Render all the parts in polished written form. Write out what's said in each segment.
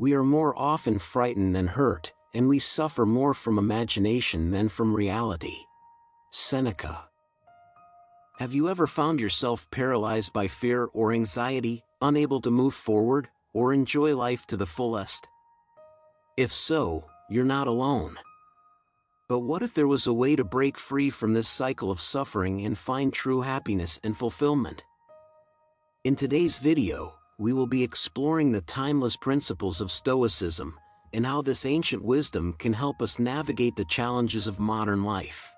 We are more often frightened than hurt, and we suffer more from imagination than from reality. Seneca. Have you ever found yourself paralyzed by fear or anxiety, unable to move forward, or enjoy life to the fullest? If so, you're not alone. But what if there was a way to break free from this cycle of suffering and find true happiness and fulfillment? In today's video, we will be exploring the timeless principles of Stoicism, and how this ancient wisdom can help us navigate the challenges of modern life.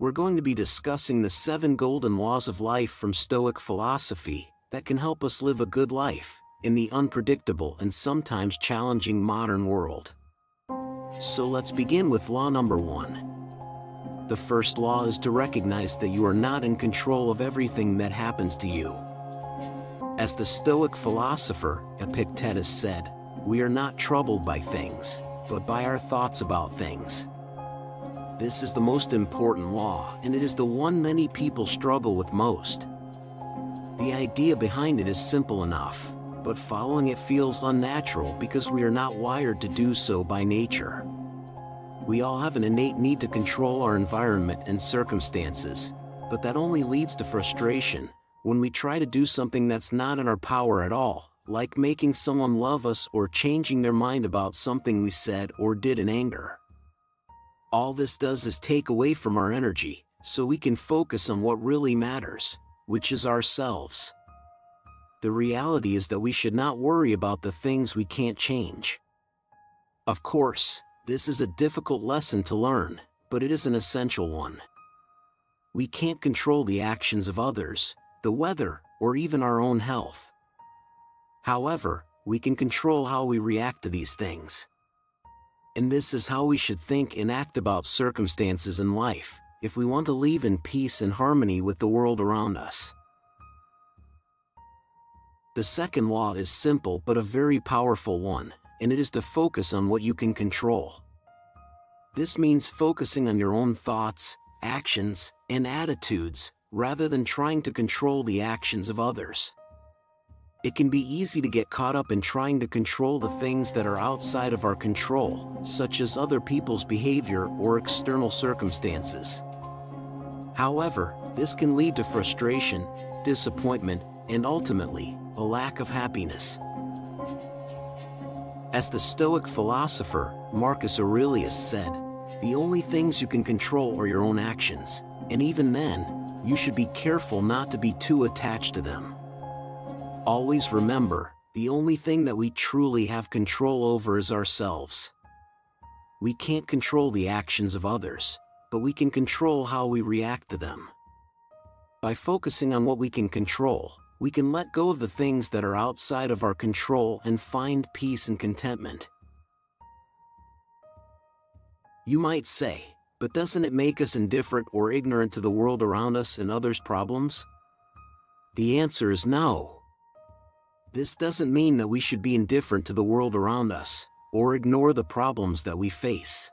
We're going to be discussing the 7 golden laws of life from Stoic philosophy that can help us live a good life in the unpredictable and sometimes challenging modern world. So let's begin with law number 1. The first law is to recognize that you are not in control of everything that happens to you. As the Stoic philosopher Epictetus said, "We are not troubled by things, but by our thoughts about things." This is the most important law, and it is the one many people struggle with most. The idea behind it is simple enough, but following it feels unnatural because we are not wired to do so by nature. We all have an innate need to control our environment and circumstances, but that only leads to frustration when we try to do something that's not in our power at all, like making someone love us or changing their mind about something we said or did in anger. All this does is take away from our energy, so we can focus on what really matters, which is ourselves. The reality is that we should not worry about the things we can't change. Of course, this is a difficult lesson to learn, but it is an essential one. We can't control the actions of others, the weather, or even our own health. However, we can control how we react to these things. And this is how we should think and act about circumstances in life, if we want to live in peace and harmony with the world around us. The second law is simple but a very powerful one, and it is to focus on what you can control. This means focusing on your own thoughts, actions, and attitudes, rather than trying to control the actions of others. It can be easy to get caught up in trying to control the things that are outside of our control, such as other people's behavior or external circumstances. However, this can lead to frustration, disappointment, and ultimately, a lack of happiness. As the Stoic philosopher Marcus Aurelius said, "The only things you can control are your own actions, and even then, you should be careful not to be too attached to them." Always remember, the only thing that we truly have control over is ourselves. We can't control the actions of others, but we can control how we react to them. By focusing on what we can control, we can let go of the things that are outside of our control and find peace and contentment. You might say, but doesn't it make us indifferent or ignorant to the world around us and others' problems? The answer is no. This doesn't mean that we should be indifferent to the world around us, or ignore the problems that we face.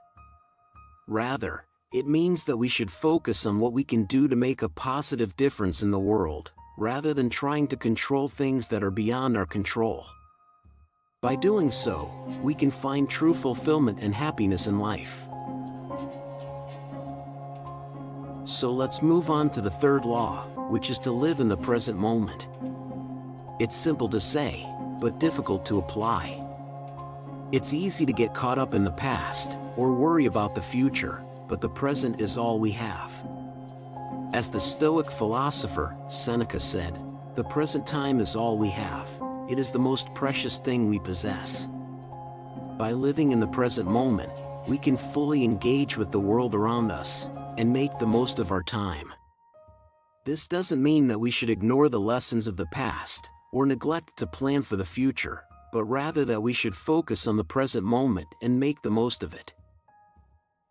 Rather, it means that we should focus on what we can do to make a positive difference in the world, rather than trying to control things that are beyond our control. By doing so, we can find true fulfillment and happiness in life. So let's move on to the third law, which is to live in the present moment. It's simple to say, but difficult to apply. It's easy to get caught up in the past, or worry about the future, but the present is all we have. As the Stoic philosopher Seneca said, "The present time is all we have. It is the most precious thing we possess." By living in the present moment, we can fully engage with the world around us, and make the most of our time. This doesn't mean that we should ignore the lessons of the past, or neglect to plan for the future, but rather that we should focus on the present moment and make the most of it.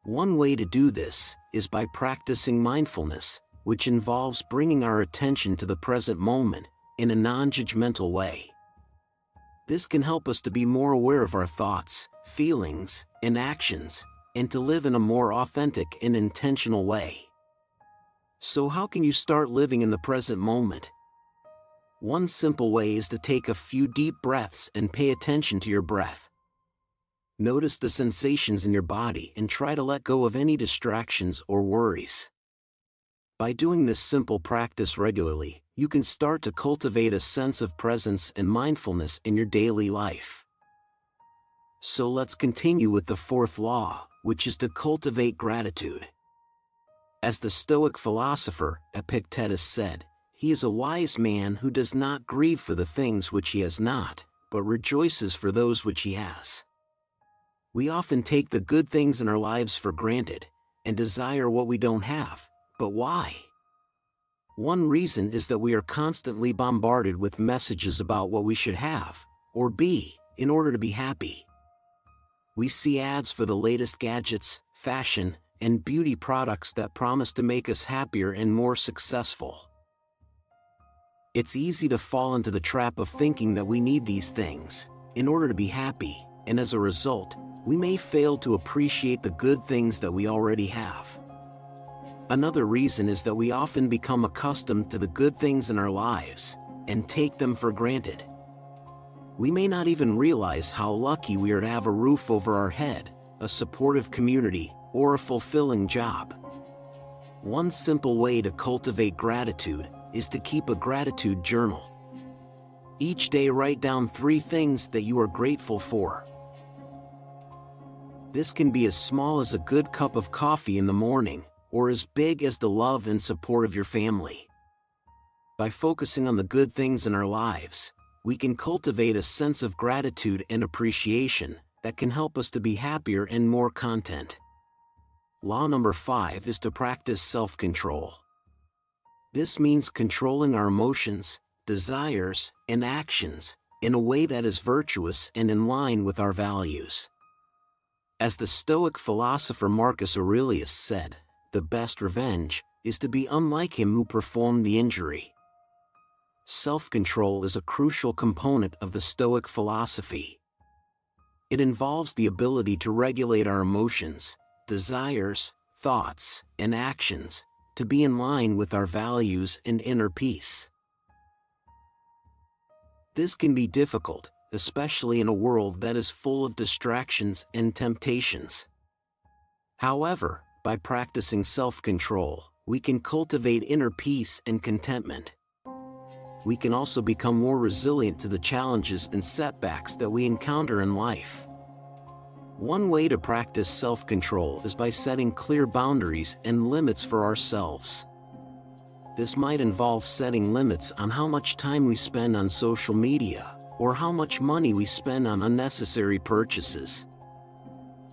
One way to do this is by practicing mindfulness, which involves bringing our attention to the present moment in a non-judgmental way. This can help us to be more aware of our thoughts, feelings, and actions, and to live in a more authentic and intentional way. So how can you start living in the present moment? One simple way is to take a few deep breaths and pay attention to your breath. Notice the sensations in your body and try to let go of any distractions or worries. By doing this simple practice regularly, you can start to cultivate a sense of presence and mindfulness in your daily life. So let's continue with the fourth law, which is to cultivate gratitude. As the Stoic philosopher Epictetus said, "He is a wise man who does not grieve for the things which he has not, but rejoices for those which he has." We often take the good things in our lives for granted, and desire what we don't have, but why? One reason is that we are constantly bombarded with messages about what we should have, or be, in order to be happy. We see ads for the latest gadgets, fashion, and beauty products that promise to make us happier and more successful. It's easy to fall into the trap of thinking that we need these things in order to be happy, and as a result, we may fail to appreciate the good things that we already have. Another reason is that we often become accustomed to the good things in our lives and take them for granted. We may not even realize how lucky we are to have a roof over our head, a supportive community, or a fulfilling job. One simple way to cultivate gratitude is to keep a gratitude journal. Each day write down 3 things that you are grateful for. This can be as small as a good cup of coffee in the morning, or as big as the love and support of your family. By focusing on the good things in our lives, we can cultivate a sense of gratitude and appreciation that can help us to be happier and more content. Law number 5 is to practice self-control. This means controlling our emotions, desires, and actions in a way that is virtuous and in line with our values. As the Stoic philosopher Marcus Aurelius said, "The best revenge is to be unlike him who performed the injury." Self-control is a crucial component of the Stoic philosophy. It involves the ability to regulate our emotions, desires, thoughts, and actions, to be in line with our values and inner peace. This can be difficult, especially in a world that is full of distractions and temptations. However, by practicing self-control, we can cultivate inner peace and contentment. We can also become more resilient to the challenges and setbacks that we encounter in life. One way to practice self-control is by setting clear boundaries and limits for ourselves. This might involve setting limits on how much time we spend on social media, or how much money we spend on unnecessary purchases.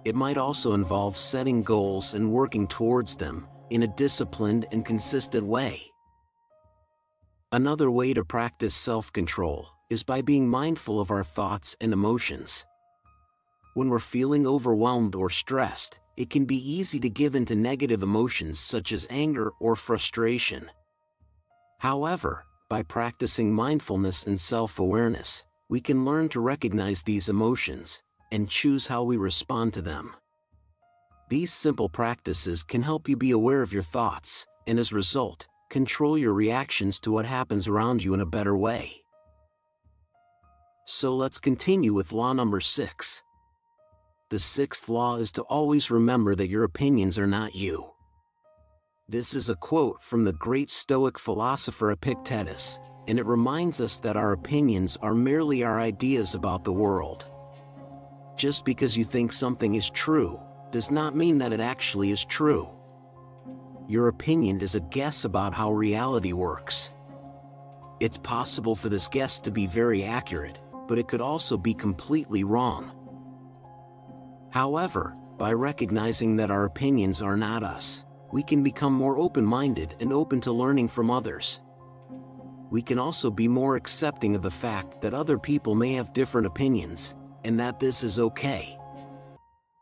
It might also involve setting goals and working towards them in a disciplined and consistent way. Another way to practice self-control is by being mindful of our thoughts and emotions. When we're feeling overwhelmed or stressed, it can be easy to give into negative emotions such as anger or frustration. However, by practicing mindfulness and self-awareness, we can learn to recognize these emotions and choose how we respond to them. These simple practices can help you be aware of your thoughts, and as a result, control your reactions to what happens around you in a better way. So let's continue with law number 6. The 6th law is to always remember that your opinions are not you. This is a quote from the great Stoic philosopher Epictetus, and it reminds us that our opinions are merely our ideas about the world. Just because you think something is true, does not mean that it actually is true. Your opinion is a guess about how reality works. It's possible for this guess to be very accurate, but it could also be completely wrong. However, by recognizing that our opinions are not us, we can become more open-minded and open to learning from others. We can also be more accepting of the fact that other people may have different opinions, and that this is okay.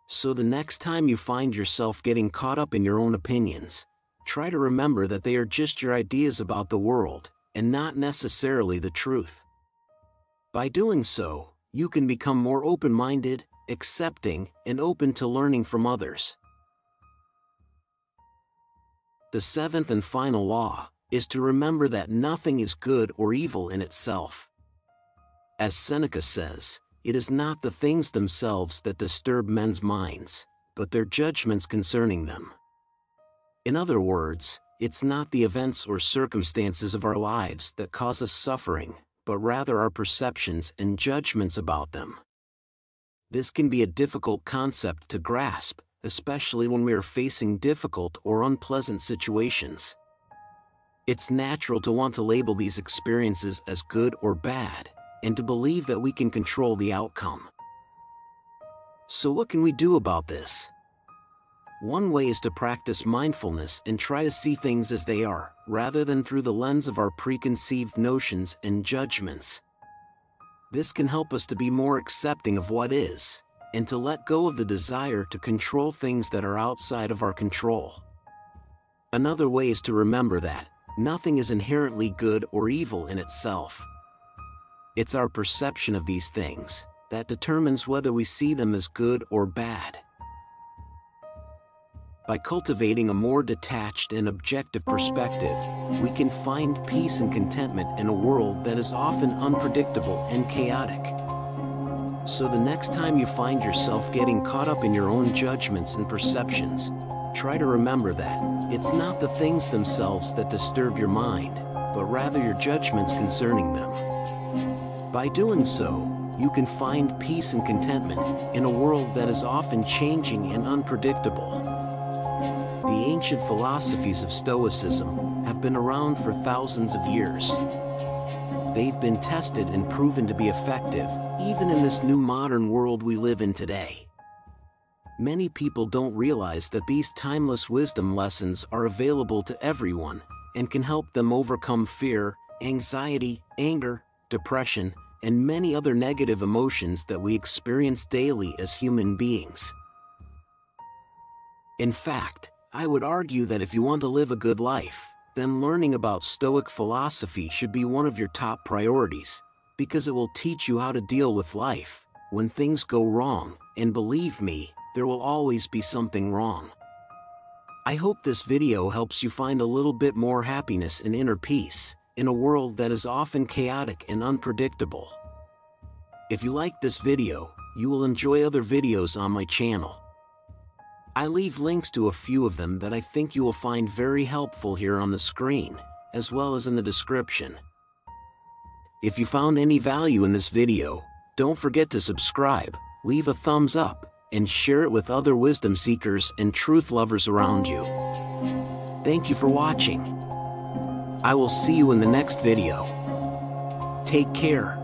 So the next time you find yourself getting caught up in your own opinions, try to remember that they are just your ideas about the world, and not necessarily the truth. By doing so, you can become more open-minded, accepting, and open to learning from others. The 7th and final law is to remember that nothing is good or evil in itself. As Seneca says, it is not the things themselves that disturb men's minds, but their judgments concerning them. In other words, it's not the events or circumstances of our lives that cause us suffering, but rather our perceptions and judgments about them. This can be a difficult concept to grasp, especially when we are facing difficult or unpleasant situations. It's natural to want to label these experiences as good or bad, and to believe that we can control the outcome. So what can we do about this? One way is to practice mindfulness and try to see things as they are, rather than through the lens of our preconceived notions and judgments. This can help us to be more accepting of what is, and to let go of the desire to control things that are outside of our control. Another way is to remember that nothing is inherently good or evil in itself. It's our perception of these things that determines whether we see them as good or bad. By cultivating a more detached and objective perspective, we can find peace and contentment in a world that is often unpredictable and chaotic. So the next time you find yourself getting caught up in your own judgments and perceptions, try to remember that it's not the things themselves that disturb your mind, but rather your judgments concerning them. By doing so, you can find peace and contentment in a world that is often changing and unpredictable. The ancient philosophies of Stoicism have been around for thousands of years. They've been tested and proven to be effective, even in this new modern world we live in today. Many people don't realize that these timeless wisdom lessons are available to everyone and can help them overcome fear, anxiety, anger, depression, and many other negative emotions that we experience daily as human beings. In fact, I would argue that if you want to live a good life, then learning about Stoic philosophy should be one of your top priorities, because it will teach you how to deal with life when things go wrong, and believe me, there will always be something wrong. I hope this video helps you find a little bit more happiness and inner peace in a world that is often chaotic and unpredictable. If you like this video, you will enjoy other videos on my channel. I leave links to a few of them that I think you will find very helpful here on the screen, as well as in the description. If you found any value in this video, don't forget to subscribe, leave a thumbs up, and share it with other wisdom seekers and truth lovers around you. Thank you for watching. I will see you in the next video. Take care.